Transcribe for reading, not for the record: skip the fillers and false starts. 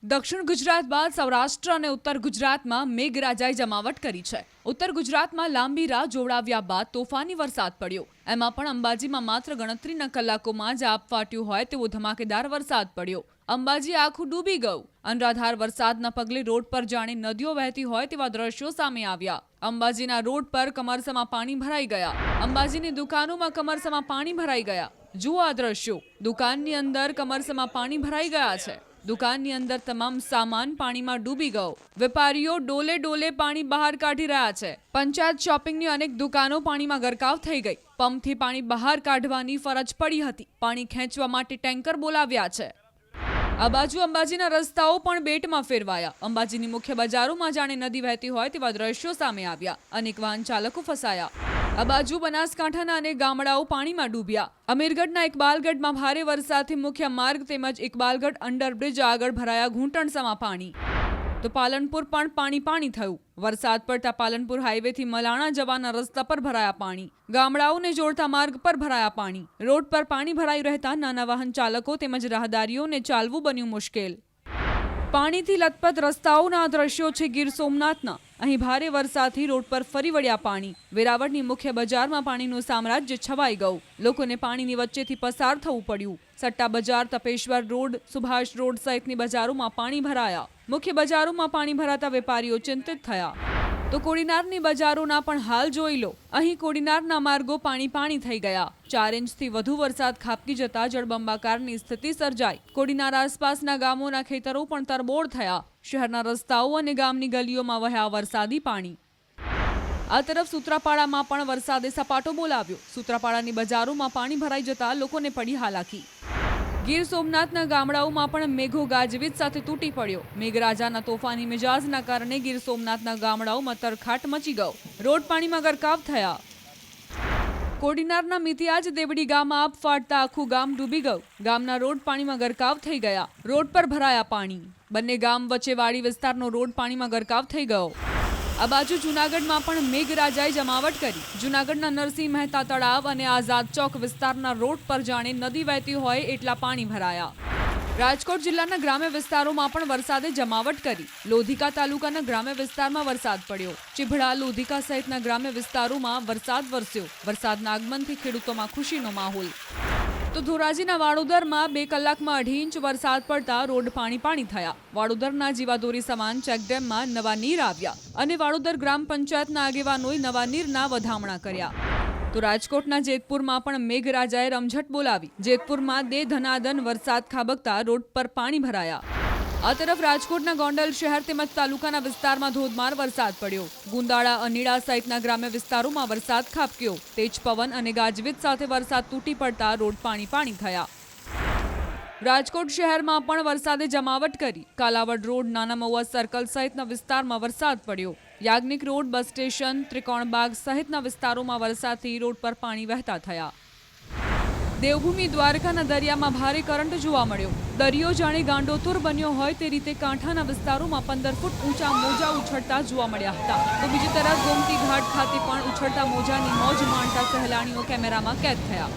દક્ષિણ ગુજરાત બાદ સૌરાષ્ટ્ર અને ઉત્તર ગુજરાતમાં મેઘરાજાએ જમાવટ કરી છે। ઉત્તર ગુજરાતમાં લાંબી રાહ જોવડાવ્યા બાદ તોફાની વરસાદ પડ્યો। એમાં પણ અંબાજીમાં માત્ર ગણતરીના કલાકોમાં જ આબ ફાટ્યું હોય તેવો ધમાકેદાર વરસાદ પડ્યો। અંબાજી આખું ડૂબી ગયું। અનરાધાર વરસાદના પગલે રોડ પર જાણે નદીઓ વહેતી હોય તેવા દ્રશ્યો સામે આવ્યા। અંબાજીના રોડ પર કમરસમાં પાણી ભરાઈ ગયા। અંબાજીની દુકાનોમાં કમરસમાં પાણી ભરાઈ ગયા। જુઓ આ દ્રશ્યો। દુકાનની અંદર કમરસમાં પાણી ભરાઈ ગયા છે। દુકાનની અંદર તમામ સામાન પાણીમાં ડૂબી ગયો। વેપારીઓ ડોલે ડોલે પાણી બહાર કાઢી રહ્યા છે। પંચાયત શોપિંગની અનેક દુકાનો પાણીમાં ગરકાવ થઈ ગઈ। પંપથી પાણી બહાર કાઢવાની ફરજ પડી હતી। પાણી ખેંચવા માટે ટેન્કર બોલાવ્યા છે। આ બાજુ અંબાજીના રસ્તાઓ પણ બેટમાં ફેરવાયા। અંબાજીની મુખ્ય બજારોમાં જાણે નદી વહેતી હોય તેવા દ્રશ્યો સામે આવ્યા। અનેક વાહન ચાલકો ફસાયા। આ બાજુ બનાસકાંઠાના અનેક ગામડાઓ પાણીમાં ડૂબ્યા। અમીરગઢના ઇકબાલગઢમાં ભારે વરસાદથી મુખ્ય માર્ગ તેમજ ઇકબાલગઢ અંડરબ્રિજ આગળ ભરાયા ઘૂંટણસમાં પાણી। તો પાલનપુર પણ પાણી થયું। વરસાદ પડતા પાલનપુર હાઈવેથી મલાણા જવાના રસ્તા પર ભરાયા પાણી। ગામડાઓને જોડતા માર્ગ પર ભરાયા પાણી। રોડ પર પાણી ભરાઈ રહેતા નાના વાહન ચાલકો તેમજ રાહદારીઓને ચાલવું બન્યું મુશ્કેલ। પાણીથી લથપથ રસ્તાઓના દ્રશ્યો છે ગીર સોમનાથના। અહીં ભારે વરસાદથી રોડ પર ફરી વળ્યા પાણી। વેરાવળની મુખ્ય બજારમાં પાણીનું સામ્રાજ્ય છવાઈ ગયું। લોકોને પાણીની વચ્ચેથી પસાર થવું પડ્યું। સટ્ટા બજાર, તપેશ્વર રોડ, સુભાષ રોડ સહિતની બજારોમાં પાણી ભરાયા। મુખ્ય બજારોમાં પાણી ભરાતા વેપારીઓ ચિંતિત થયા। તો કોડીનારની બજારોના પણ હાલ જોઈ લો। અહીં કોડીનારના માર્ગો પાણી થઈ ગયા। 4 ઇંચથી વધુ વરસાદ ખાબકી જતા જળબંબાકારની સ્થિતિ સર્જાઈ। કોડીનાર આસપાસના ગામોના ખેતરો પણ તરબોળ થયા। શહેરના રસ્તાઓ અને ગામની ગલીઓમાં વહ્યા વરસાદી પાણી। આ તરફ સૂત્રાપાડામાં પણ વરસાદે સપાટો બોલાવ્યો। સૂત્રાપાડાની બજારોમાં પાણી ભરાઈ જતા લોકોને પડી હાલાકી। ગીર સોમનાથના ગામડાઓમાં પણ મેઘો ગાજવીજ સાથે તૂટી પડ્યો। મેઘરાજાના તોફાની મિજાજના કારણે ગીર સોમનાથના ગામડાઓમાં તરખાટ મચી ગયો। રોડ પાણીમાં ગરકાવ થયા। કોડીનારના મિતિયાજ દેવડી ગામમાં આબ ફાટતા આખું ગામ ડૂબી ગયું। ગામના રોડ પાણીમાં ગરકાવ થઈ ગયા। રોડ પર ભરાયા પાણી। બંને ગામ વચ્ચે વાડી વિસ્તારનો રોડ પાણીમાં ગરકાવ થઈ ગયો। આ બાજુ જૂનાગઢમાં પણ મેઘરાજાએ જમાવટ કરી। જૂનાગઢના નરસિંહ મહેતા તળાવ અને આઝાદ ચોક વિસ્તારના રોડ પર જાણે નદી વહેતી હોય એટલા પાણી ભરાયા। રાજકોટ જિલ્લાના ગ્રામ્ય વિસ્તારોમાં પણ વરસાદે જમાવટ કરી। લોધિકા તાલુકાના ગ્રામ્ય વિસ્તારમાં વરસાદ પડ્યો। ચીભડા, લોધિકા સહિતના ગ્રામ્ય વિસ્તારોમાં વરસાદ વરસ્યો। વરસાદના આગમનથી ખેડૂતોમાં ખુશીનો માહોલ। તો ધોરાજીના વાડોદરમાં 2 કલાકમાં 2.5 ઇંચ વરસાદ પડતા રોડ પાણી થયા। વાડોદરના જીવાદોરી સમાન ચેકડેમમાં નવા નીર આવ્યા અને વાડોદર ગ્રામ પંચાયતના આગેવાનોએ નવા નીરના વધામણા કર્યા। તો રાજકોટના જેતપુરમાં પણ મેઘરાજાએ રમઝટ બોલાવી। જેતપુરમાં દે ધનાદન વરસાદ ખાબકતા રોડ પર પાણી ભરાયા। આ તરફ રાજકોટના ગોંડલ શહેર તેમજ તાલુકાના વિસ્તારમાં ધોધમાર વરસાદ પડ્યો। ગુંદાળા, અનીડા સહિતના ગ્રામ્ય વિસ્તારોમાં વરસાદ ખાબક્યો। તેજ પવન અને ગાજવીજ સાથે વરસાદ તૂટી પડતા રોડ પાણી થયા। રાજકોટ શહેરમાં પણ વરસાદે જમાવટ કરી। કાલાવડ રોડ, નાના મહુવા સર્કલ સહિતના વિસ્તારમાં વરસાદ પડ્યો। Yagnik road, bus station, Trikonbaug સહિતના વિસ્તારોમાં વરસાદથી રોડ પર પાણી વહેતા થયા। દેવભૂમિ દ્વારકાના દરિયામાં ભારે કરંટ જોવા મળ્યો। દરિયો જાણે ગાંડોતુર બન્યો હોય તે રીતે કાંઠાના વિસ્તારોમાં 15 ફૂટ ઊંચા મોજા ઉછળતા જોવા મળ્યા હતા। તો બીજી તરફ ગોમતી ઘાટ ખાતે પણ ઉછળતા મોજાની મોજ માણતા સહેલાણીઓ કેમેરામાં કેદ થયા।